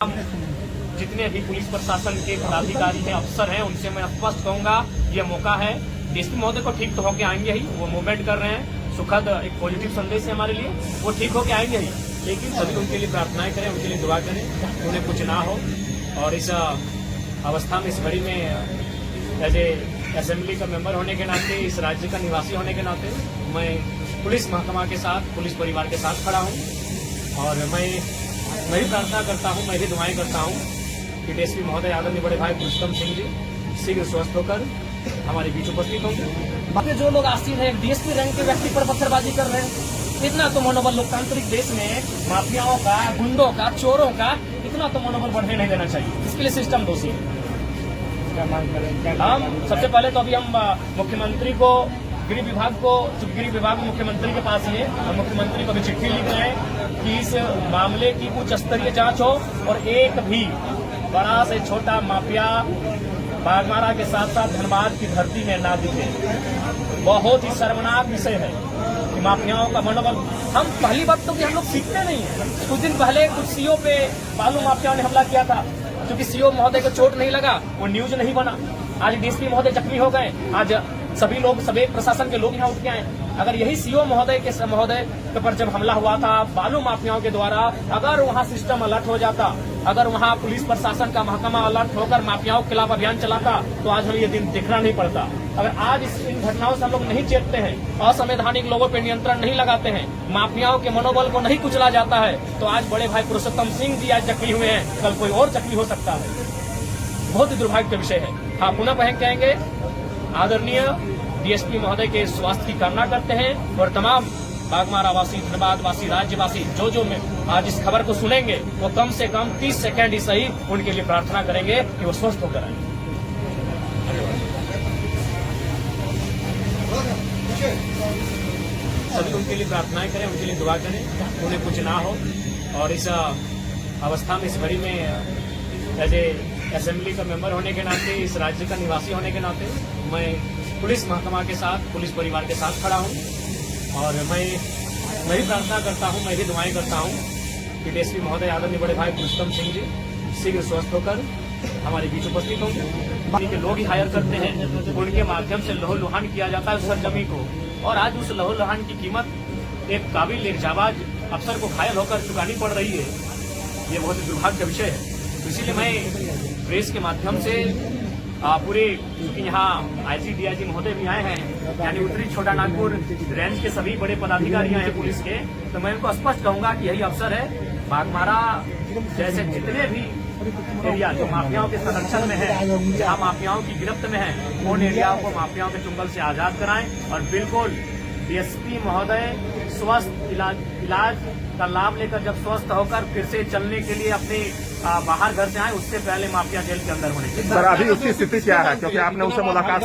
जितने भी पुलिस प्रशासन के पदाधिकारी हैं, अफसर हैं, उनसे मैं स्पष्ट कहूंगा ये मौका है। डीएसपी महोदय को ठीक तो होके आएंगे ही, वो मूवमेंट कर रहे हैं, सुखद एक पॉजिटिव संदेश है हमारे लिए, वो ठीक होके आएंगे ही। लेकिन सभी उनके लिए प्रार्थनाएं करें, उनके लिए दुआ करें, उन्हें कुछ ना हो। और इस अवस्था में, इस घड़ी में एज ए असेंबली का मेंबर होने के नाते, इस राज्य का निवासी होने के नाते मैं पुलिस महकमा के साथ, पुलिस परिवार के साथ खड़ा हूँ। और मैं भी प्रार्थना करता हूँ, मैं भी दुआएं करता हूँ कि डीएसपी महोदय आदरणीय बड़े भाई पुरुषोत्तम सिंह जी शीघ्र स्वस्थ होकर हमारे बीच उपस्थित होंगे। बाकी जो लोग आसीन है डीएसपी रैंक के व्यक्ति पर पत्थरबाजी कर रहे हैं, इतना तो मनोबल लोकतांत्रिक देश में माफियाओं का, गुंडों का, चोरों का इतना तो मनोबल बढ़ने नहीं देना चाहिए। इसके लिए सिस्टम दोषी है। हम सबसे पहले तो अभी हम मुख्यमंत्री को, गृह विभाग को, गृह विभाग मुख्यमंत्री के पास ही है, हम मुख्यमंत्री को भी चिट्ठी लिख रहे हैं कि इस मामले की उच्च स्तरीय जांच हो और एक भी बड़ा से छोटा माफिया बागमारा के साथ साथ धनबाद की धरती में ना दिखे। बहुत ही शर्मनाक विषय है कि माफियाओं का मनोबल। हम पहली बात तो कि हम लोग सीखते नहीं है। कुछ दिन पहले कुछ सीओ पे बालू माफियाओं ने हमला किया था, क्योंकि सीओ महोदय को चोट नहीं लगा, वो न्यूज नहीं बना। आज डीएसपी महोदय जख्मी हो गए, आज सभी लोग, सभी प्रशासन के लोग यहाँ उठ के आए। अगर यही सीओ महोदय के पर जब हमला हुआ था बालू माफियाओं के द्वारा, अगर वहाँ सिस्टम अलर्ट हो जाता, अगर वहाँ पुलिस प्रशासन का महकमा अलर्ट होकर माफियाओं के खिलाफ अभियान चलाता, तो आज हमें ये दिन देखना नहीं पड़ता। अगर आज इन घटनाओं से हम लोग नहीं चेतते हैं, असंवैधानिक लोगों पर नियंत्रण नहीं लगाते हैं, माफियाओं के मनोबल को नहीं कुचला जाता है, तो आज बड़े भाई पुरुषोत्तम सिंह जी आज जख्मी हुए हैं, कल कोई और जख्मी हो सकता है। बहुत ही दुर्भाग्य का विषय है। हाँ, पुनः कहेंगे आदरणीय डीएसपी महोदय के स्वास्थ्य की कामना करते हैं और तमाम बागमारा वासी, धनबाद वासी, राज्यवासी जो आज इस खबर को सुनेंगे, वो कम से कम 30 सेकंड ही सही उनके लिए प्रार्थना करेंगे कि वो स्वस्थ होकर आए। सभी उनके लिए प्रार्थनाएं करें, उनके लिए दुआ करें, उन्हें कुछ ना हो। और इस अवस्था में, इस घड़ी में एज ए असेंबली का मेंबर होने के नाते, इस राज्य का निवासी होने के नाते मैं पुलिस महकमा के साथ, पुलिस परिवार के साथ खड़ा हूँ। और मैं भी प्रार्थना करता हूँ, मैं भी दुआएं करता हूँ कि डीएसपी महोदय आदरणीय बड़े भाई पुरुषोत्तम सिंह जी शीघ्र स्वस्थ होकर हमारे बीच उपस्थित होंगे। के लोग ही हायर करते हैं, उनके माध्यम से लहू लुहान किया जाता है उस सरजमी को, और आज उस लहू लुहान की कीमत एक काबिल जाबाज अफसर को घायल होकर चुकानी पड़ रही है। ये बहुत ही दुर्भाग्य का विषय है। इसीलिए मैं प्रेस के माध्यम से पूरे, क्योंकि यहाँ आईजी डीआईजी महोदय भी आए हैं, यानी उत्तरी छोटा नागपुर रेंज के सभी बड़े पदाधिकारी आए हैं पुलिस के, तो मैं उनको स्पष्ट कहूंगा कि यही अवसर है। बागमारा जैसे जितने भी एरिया जो माफियाओं के संरक्षण में है, जहाँ माफियाओं की गिरफ्त में है, उन एरियाओं को माफियाओं के चुंगल से आजाद कराएं। और बिल्कुल डीएसपी महोदय स्वस्थ इलाज का लाभ लेकर जब स्वस्थ होकर फिर से चलने के लिए अपने बाहर घर से आए, उससे पहले माफिया जेल के अंदर होने चाहिए। सर, अभी उसकी स्थिति क्या है? क्योंकि आपने उससे मुलाकात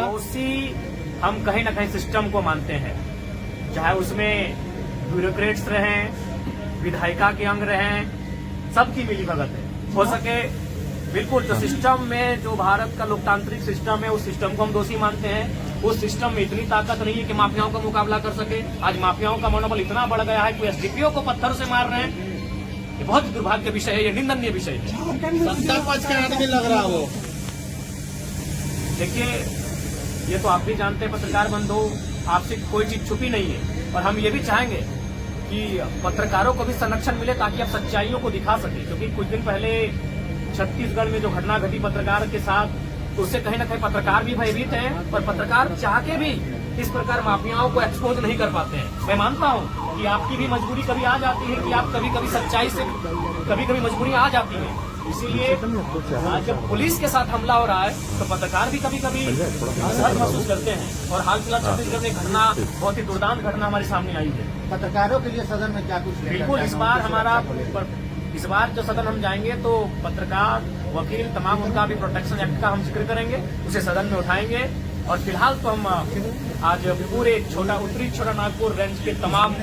उसी, हम कहीं न कहीं सिस्टम को मानते हैं, चाहे उसमें ब्यूरोक्रेट्स रहें, विधायिका के अंग रहें, सबकी मिलीभगत है। हो सके बिल्कुल तो सिस्टम में, जो भारत का लोकतांत्रिक सिस्टम है, उस सिस्टम को हम दोषी मानते हैं। उस सिस्टम में इतनी ताकत नहीं है कि माफियाओं का मुकाबला कर सके। आज माफियाओं का मनोबल इतना बढ़ गया है कि एसडीपीओ को पत्थर से मार रहे हैं। ये बहुत दुर्भाग्य विषय है, ये निंदनीय विषय है। सत्ता पक्ष का आदमी लग रहा हो। देखिए, ये तो आप भी जानते हैं पत्रकार बंधु, आपसे कोई चीज छुपी नहीं है, और हम ये भी चाहेंगे कि पत्रकारों को भी संरक्षण मिले ताकि आप सच्चाइयों को दिखा सके। क्योंकि कुछ दिन पहले छत्तीसगढ़ में जो घटना घटी पत्रकार के साथ, उससे कहीं न कहीं पत्रकार भी भयभीत हैं, पर पत्रकार चाह के भी इस प्रकार माफियाओं को एक्सपोज नहीं कर पाते हैं। मैं मानता हूं कि आपकी भी मजबूरी कभी आ जाती है कि आप कभी कभी सच्चाई से, कभी कभी मजबूरी आ जाती है। इसीलिए आज जब पुलिस के साथ हमला हो रहा है, तो पत्रकार भी कभी कभी असहज महसूस करते हैं। और हाल फिलहाल छत्तीसगढ़ में घटना, बहुत ही दुर्दांत घटना हमारे सामने आई है। पत्रकारों के लिए सदन में क्या कुछ? बिल्कुल, इस बार जो सदन हम जाएंगे तो पत्रकार, वकील, तमाम उनका भी प्रोटेक्शन एक्ट का हम जिक्र करेंगे, उसे सदन में उठाएंगे। और फिलहाल तो हम आज पूरे उत्तरी छोटा नागपुर रेंज के तमाम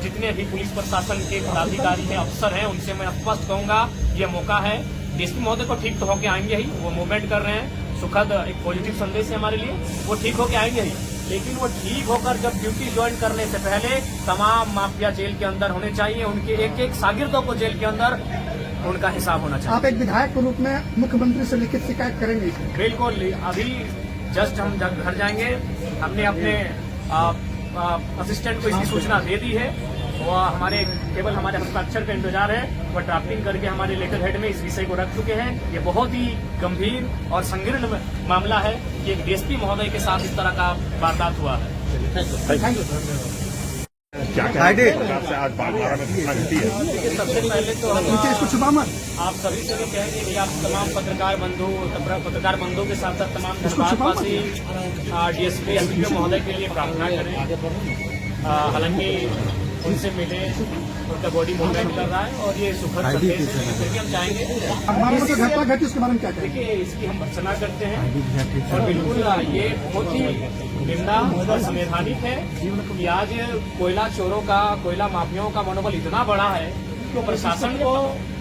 जितने भी पुलिस प्रशासन के पदाधिकारी हैं, अफसर हैं, उनसे मैं स्पष्ट कहूंगा ये मौका है। डीएसपी महोदय को ठीक तो होके आएंगे ही, वो मूवमेंट कर रहे हैं, सुखद एक पॉजिटिव संदेश है हमारे लिए, वो ठीक होके आएंगे ही। लेकिन वो ठीक होकर जब ड्यूटी ज्वाइन करने से पहले तमाम माफिया जेल के अंदर होने चाहिए। उनके एक एक शागिर्दों को जेल के अंदर उनका हिसाब होना चाहिए। आप एक विधायक के रूप में मुख्यमंत्री से लिखित शिकायत करेंगे? बिल्कुल, अभी जस्ट हम जब घर जाएंगे, हमने अपने असिस्टेंट को इसकी सूचना दे दी है। वो केवल हमारे हस्ताक्षर का इंतजार है। वह ड्राफ्टिंग करके हमारे लेटर हेड में इस विषय को रख चुके हैं। ये बहुत ही गंभीर और संकीर्ण मामला है कि एक डीएसपी महोदय के साथ इस तरह का वारदात हुआ है। Thank you. क्या आपसे आज बागमारा में घटना घटी है? देखिए, सबसे पहले तो हम इसको छुपा मत। आप सभी से भी कहेंगे कि आप तमाम पत्रकार बंधुओं के साथ साथ तमाम धनबादवासी डीएसपी एसपी महोदय के लिए प्रार्थना करें। हालांकि उनसे मिले, उनका बॉडी मूवमेंट कर रहा है और ये सुखद संदेश है। फिर भी हम चाहेंगे, मामले में घटना घटी, उसके बारे में क्या कहेंगे? देखिए, इसकी हम भर्त्सना करते हैं और बिल्कुल ये बहुत ही निंदा और संवैधानिक है कि आज कोयला चोरों का, कोयला माफियाओं का मनोबल इतना बड़ा है कि वो प्रशासन को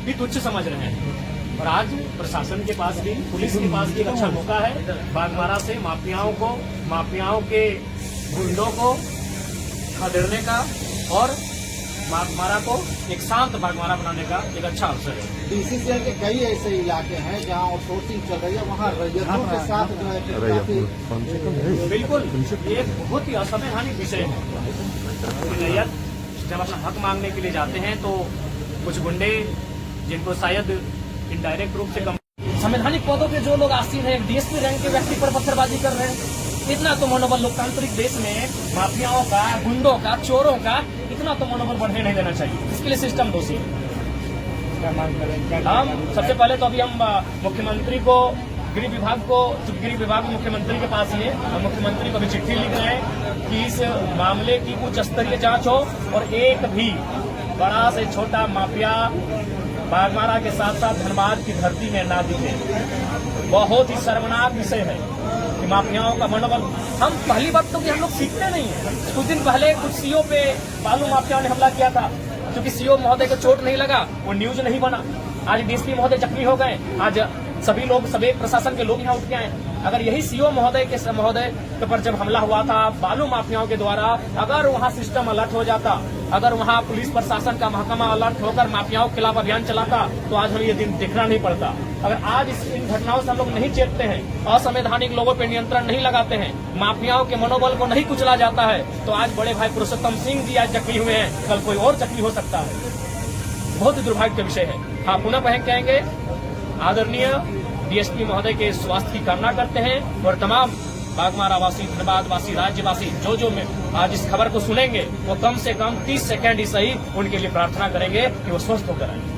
भी तुच्छ समझ रहे हैं। और आज प्रशासन के पास भी, पुलिस के पास भी एक अच्छा मौका है बागमारा से माफियाओं के गुंडों को खदेड़ने का और बागमारा को एक शांत बागमारा बनाने का एक अच्छा अवसर है। बीसीसीएल के कई ऐसे इलाके हैं जहां आउटसोर्सिंग चल रही है, वहां रैयतों के साथ जो है काफी बिल्कुल, ये एक बहुत ही असंवैधानिक विषय है। रैयत जब अपना हक मांगने के लिए जाते हैं तो कुछ गुंडे, जिनको शायद इनडायरेक्ट रूप से संवैधानिक पदों पे जो लोग आसीन हैं, डीएसपी रैंक के व्यक्ति पर पत्थरबाजी कर रहे हैं। इतना तो मनोबल लोकतांत्रिक देश में माफियाओं का, गुंडों का, चोरों का इतना तो मनोबल बढ़ने नहीं देना चाहिए। इसके लिए सिस्टम दोषी है। हम सबसे पहले तो अभी हम मुख्यमंत्री को, गृह विभाग मुख्यमंत्री के पास लिए और मुख्यमंत्री को भी चिट्ठी लिख रहे हैं कि इस मामले की उच्च स्तरीय जांच हो और एक भी बड़ा से छोटा माफिया बागमारा के साथ साथ धनबाद की धरती में ना दिखे। बहुत ही शर्मनाक विषय है कि माफियाओं का मनोबल, हम पहली बात तो कि हम लोग सीखते नहीं है। कुछ दिन पहले कुछ सीओ पे बालू माफियाओं ने हमला किया था, क्योंकि सीओ महोदय को चोट नहीं लगा, वो न्यूज नहीं बना। आज डीएसपी महोदय जख्मी हो गए, आज सभी प्रशासन के लोग यहाँ उठ के आए। अगर यही सीओ महोदय के पर जब हमला हुआ था बालू माफियाओं के द्वारा, अगर वहाँ सिस्टम अलर्ट हो जाता, अगर वहाँ पुलिस प्रशासन का महकमा अलर्ट होकर माफियाओं के खिलाफ अभियान चलाता, तो आज हमें ये दिन देखना नहीं पड़ता। अगर आज इन घटनाओं से हम लोग नहीं चेतते हैं, असंवैधानिक लोगों पर नियंत्रण नहीं लगाते हैं, माफियाओं के मनोबल को नहीं कुचला जाता है, तो आज बड़े भाई पुरुषोत्तम सिंह जी आज जख्मी हुए हैं, कल कोई और जख्मी हो सकता है। बहुत ही दुर्भाग्य का विषय है। हाँ, पुनः कहेंगे, आदरणीय डीएसपी महोदय के स्वास्थ्य की कामना करते हैं और तमाम बागमारा वासी, धनबाद वासी, राज्यवासी जो आज इस खबर को सुनेंगे, वो कम से कम 30 सेकंड ही सही उनके लिए प्रार्थना करेंगे कि वो स्वस्थ होकर आए।